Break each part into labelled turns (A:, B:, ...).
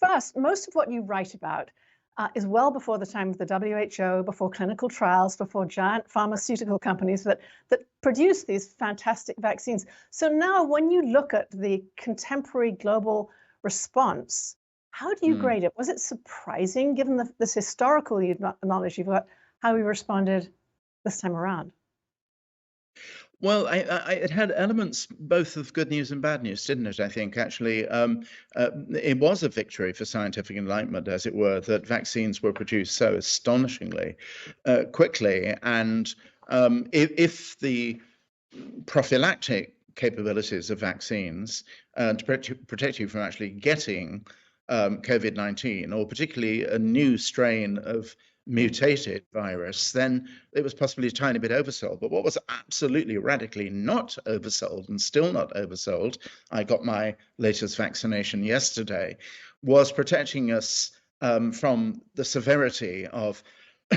A: first, most of what you write about is well before the time of the WHO, before clinical trials, before giant pharmaceutical companies that produce these fantastic vaccines. So now when you look at the contemporary global response, how do you
B: Mm.
A: grade it? Was it surprising, given this historical knowledge you've got, how we responded this time around?
B: Well, it had elements both of good news and bad news, didn't it? I think actually, it was a victory for scientific enlightenment, as it were, that vaccines were produced so astonishingly quickly, and if the prophylactic capabilities of vaccines to protect you from actually getting COVID-19, or particularly a new strain of mutated virus, then it was possibly a tiny bit oversold. But what was absolutely radically not oversold, and still not oversold, I got my latest vaccination yesterday, was protecting us from the severity of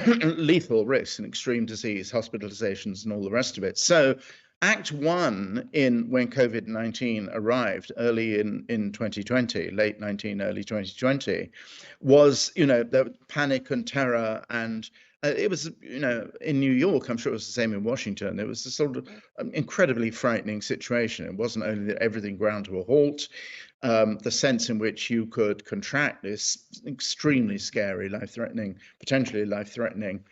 B: lethal risks and extreme disease, hospitalizations, and all the rest of it. So Act One in when COVID-19 arrived early in 2020, late 19, early 2020, was, the panic and terror, and it was, in New York, I'm sure it was the same in Washington. It was a sort of incredibly frightening situation. It wasn't only that everything ground to a halt, the sense in which you could contract this extremely scary, life-threatening, potentially life-threatening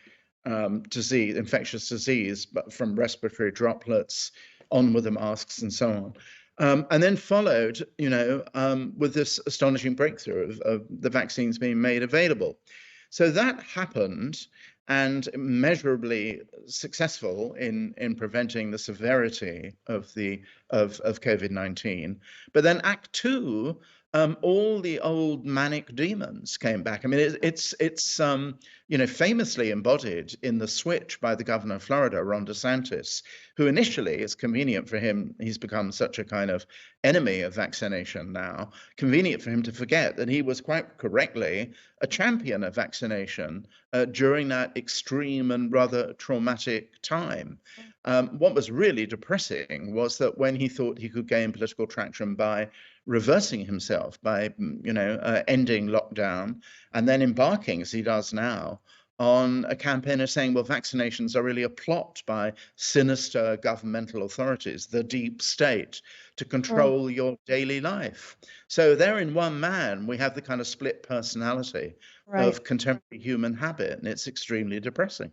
B: disease, infectious disease, but from respiratory droplets, on with the masks and so on. And then followed, with this astonishing breakthrough of the vaccines being made available. So that happened, and measurably successful in preventing the severity of COVID-19. But then Act Two, all the old manic demons came back. I mean, it's famously embodied in the switch by the governor of Florida, Ron DeSantis, who initially, it's convenient for him, he's become such a kind of enemy of vaccination now, convenient for him to forget that he was quite correctly a champion of vaccination during that extreme and rather traumatic time. What was really depressing was that when he thought he could gain political traction by reversing himself, by ending lockdown, and then embarking, as he does now, on a campaign of saying, well, vaccinations are really a plot by sinister governmental authorities, the deep state, to control your daily life. So there in one man, we have the kind of split personality
A: Right.
B: of contemporary human habit, and it's extremely depressing.